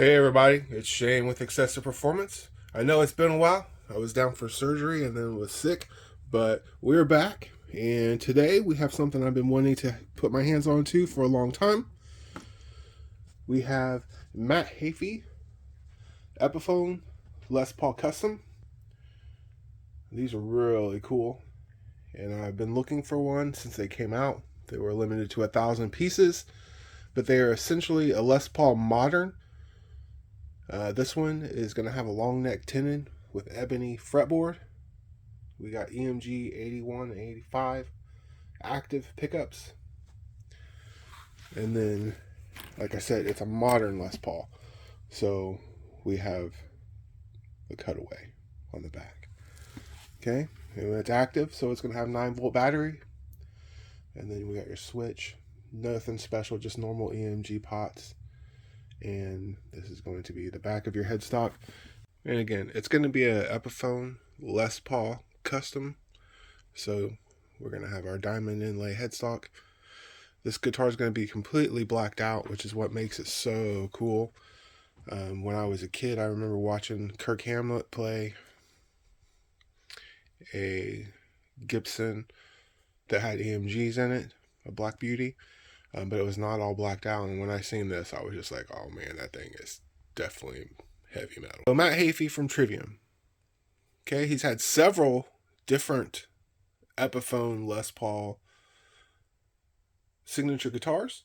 Hey everybody, it's Shane with Excessive Performance. I know it's been a while. I was down for surgery and then was sick, but we're back. And today we have something I've been wanting to put my hands on to for a long time. We have Matt Heafy Epiphone Les Paul Custom. These are really cool, and I've been looking for one since they came out. They were limited to 1,000 pieces, but they are essentially a Les Paul Modern. This one is going to have a long neck tenon with ebony fretboard. We got EMG 81 and 85 active pickups. And then, like I said, it's a modern Les Paul. So we have the cutaway on the back. Okay, and it's active, so it's going to have 9-volt battery. And then we got your switch. Nothing special, just normal EMG pots. And this is going to be the back of your headstock. And again, it's going to be a Epiphone Les Paul custom. So we're going to have our diamond inlay headstock. This guitar is going to be completely blacked out, which is what makes it so cool. When I was a kid, I remember watching Kirk Hammett play a Gibson that had EMGs in it, a Black Beauty. But it was not all blacked out, and when I seen this, I was just like, oh man, that thing is definitely heavy metal. So Matt Heafy from Trivium. Okay, he's had several different Epiphone Les Paul signature guitars.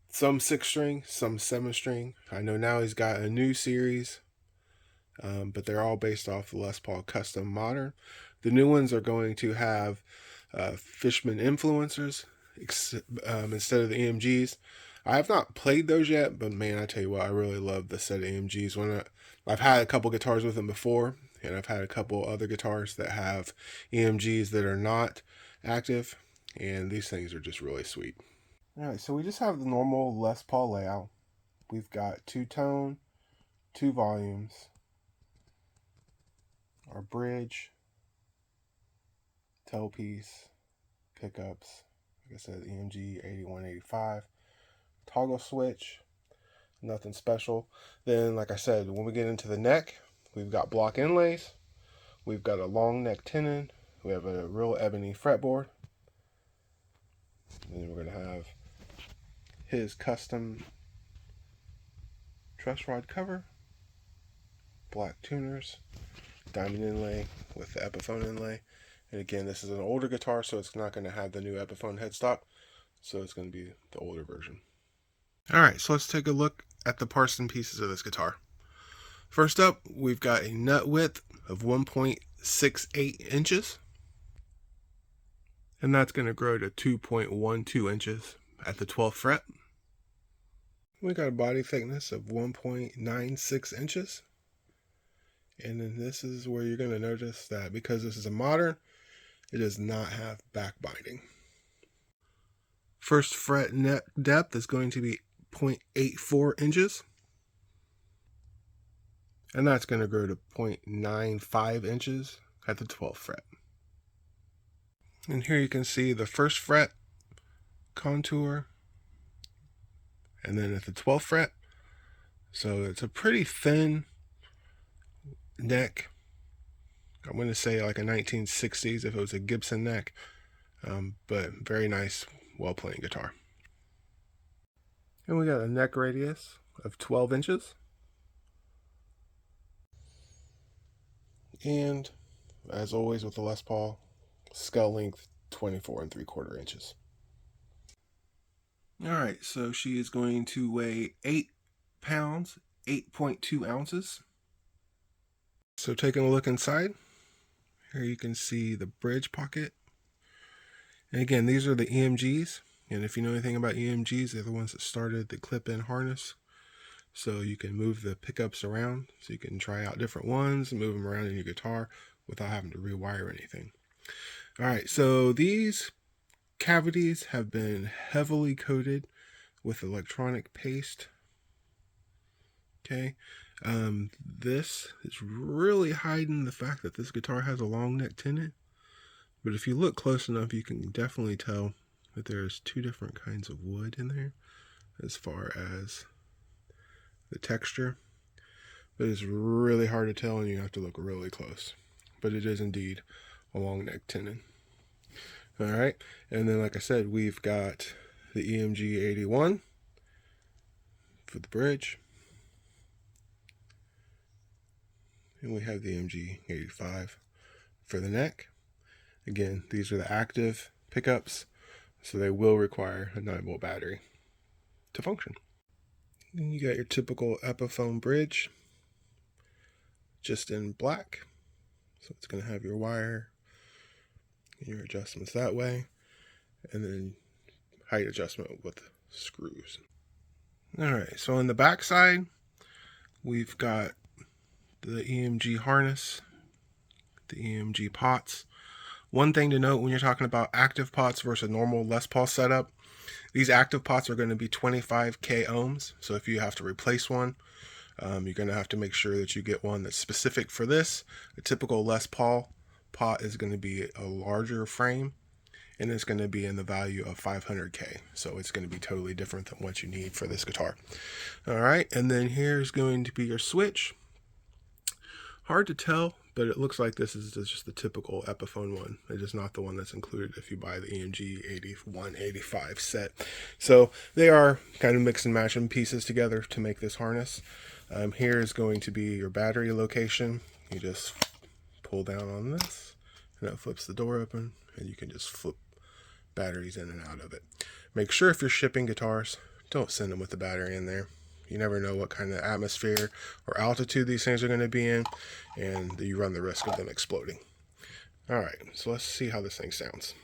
Some 6-string, some 7-string. I know now he's got a new series, but they're all based off the Les Paul Custom Modern. The new ones are going to have Fishman influencers, instead of the EMGs. I have not played those yet, but man, I tell you what, I really love the set of EMGs. I've had a couple guitars with them before, and I've had a couple other guitars that have EMGs that are not active, and these things are just really sweet. Alright, so we just have the normal Les Paul layout. We've got 2-tone, 2 volumes, our bridge, tailpiece, pickups, like I said, EMG 8185, toggle switch, nothing special. Then, like I said, when we get into the neck, we've got block inlays, we've got a long neck tenon, we have a real ebony fretboard, and then we're going to have his custom truss rod cover, black tuners, diamond inlay with the Epiphone inlay. And again, this is an older guitar, so it's not going to have the new Epiphone headstock. So it's going to be the older version. Alright, so let's take a look at the parts and pieces of this guitar. First up, we've got a nut width of 1.68 inches. And that's going to grow to 2.12 inches at the 12th fret. We got a body thickness of 1.96 inches. And then this is where you're going to notice that because this is a modern, it does not have back binding. First fret neck depth is going to be 0.84 inches. And that's going to grow to 0.95 inches at the 12th fret. And here you can see the first fret contour. And then at the 12th fret. So it's a pretty thin neck. I'm going to say like a 1960s if it was a Gibson neck, but very nice, well-playing guitar. And we got a neck radius of 12 inches. And, as always with the Les Paul, skull length 24 3/4 inches. Alright, so she is going to weigh 8 pounds, 8.2 ounces. So taking a look inside, here you can see the bridge pocket. And again, these are the EMGs. And if you know anything about EMGs, they're the ones that started the clip-in harness. So you can move the pickups around. So you can try out different ones and move them around in your guitar without having to rewire anything. Alright, so these cavities have been heavily coated with electronic paste. Okay. This is really hiding the fact that this guitar has a long neck tenon, but if you look close enough, you can definitely tell that there's 2 different kinds of wood in there as far as the texture, but it's really hard to tell and you have to look really close. But it is indeed a long neck tenon. All right, and then like I said, we've got the EMG 81 for the bridge, and we have the EMG 85 for the neck. Again, these are the active pickups, so they will require a 9-volt battery to function. And you got your typical Epiphone bridge, just in black. So it's going to have your wire and your adjustments that way, and then height adjustment with screws. All right, so on the back side, we've got the EMG harness, the EMG pots. One thing to note when you're talking about active pots versus normal Les Paul setup, these active pots are going to be 25k ohms. So if you have to replace one, you're going to have to make sure that you get one that's specific for this. A typical Les Paul pot is going to be a larger frame, and it's going to be in the value of 500k. So it's going to be totally different than what you need for this guitar. All right, and then here's going to be your switch. Hard to tell, but it looks like this is just the typical Epiphone one. It is not the one that's included if you buy the EMG 81, 85 set. So they are kind of mix and matching pieces together to make this harness. Here is going to be your battery location. You just pull down on this, and it flips the door open, and you can just flip batteries in and out of it. Make sure if you're shipping guitars, don't send them with the battery in there. You never know what kind of atmosphere or altitude these things are going to be in, and you run the risk of them exploding. All right, so let's see how this thing sounds.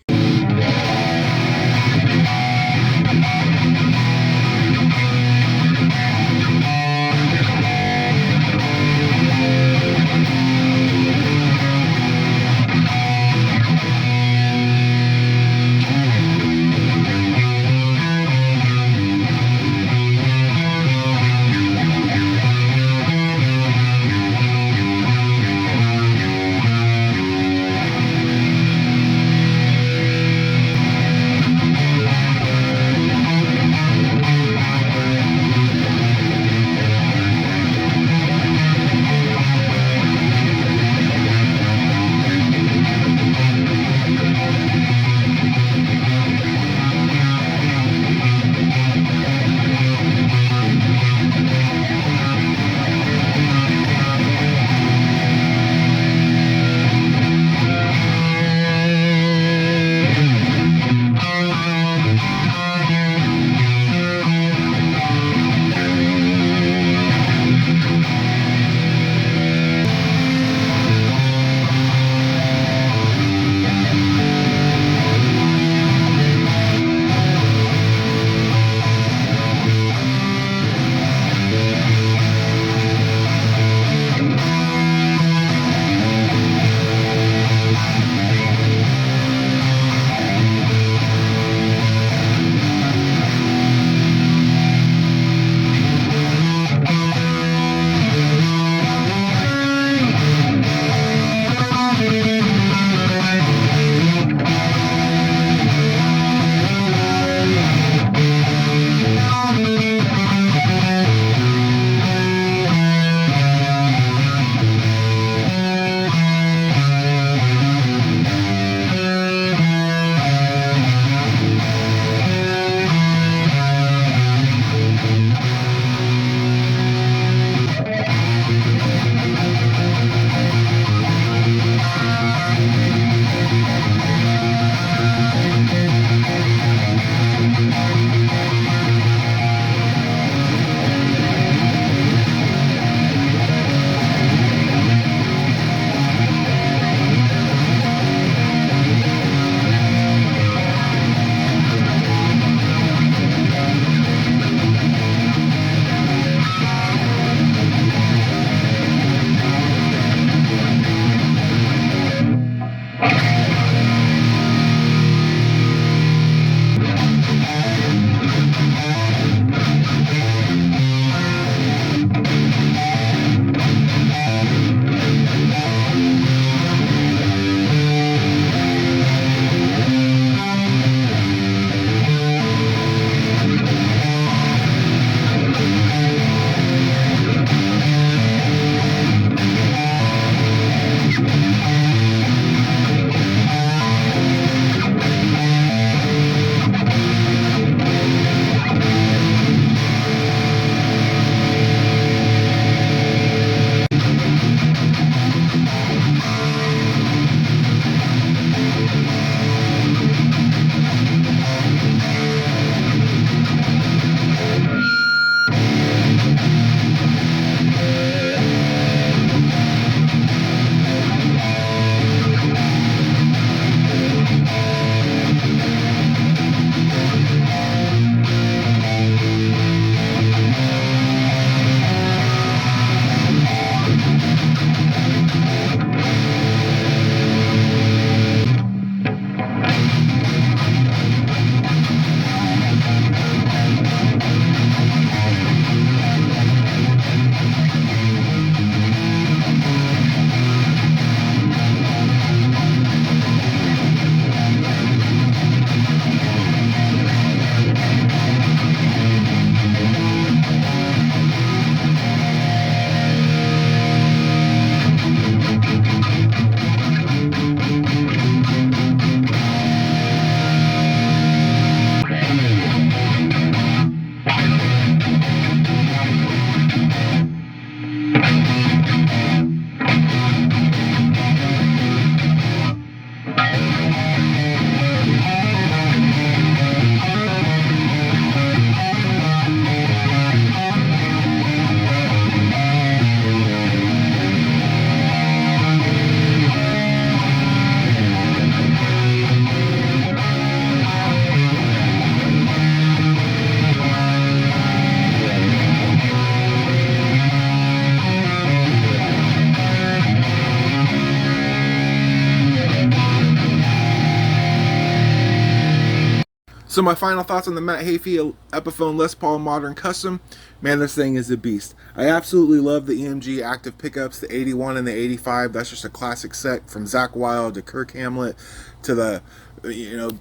So my final thoughts on the Matt Heafy Epiphone Les Paul Modern Custom. Man, this thing is a beast. I absolutely love the EMG active pickups, the 81 and the 85. That's just a classic set from Zakk Wylde to Kirk Hamlet to the,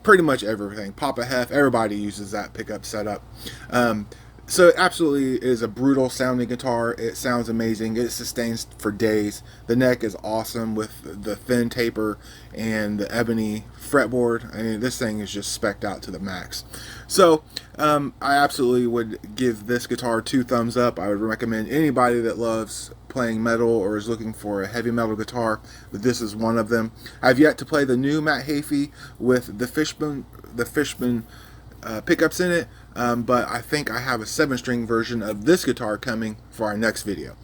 pretty much everything. Papa Hef, everybody uses that pickup setup. So it absolutely is a brutal sounding guitar. It sounds amazing. It sustains for days. The neck is awesome with the thin taper and the ebony fretboard. I mean, this thing is just spec'd out to the max. So I absolutely would give this guitar 2 thumbs up. I would recommend anybody that loves playing metal or is looking for a heavy metal guitar, that this is one of them. I've yet to play the new Matt Heafy with the Fishman pickups in it, but I think I have a 7-string version of this guitar coming for our next video.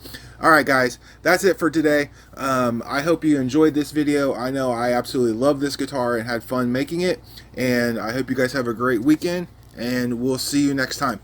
Alright guys, that's it for today. I hope you enjoyed this video. I know I absolutely love this guitar and had fun making it, and I hope you guys have a great weekend, and we'll see you next time.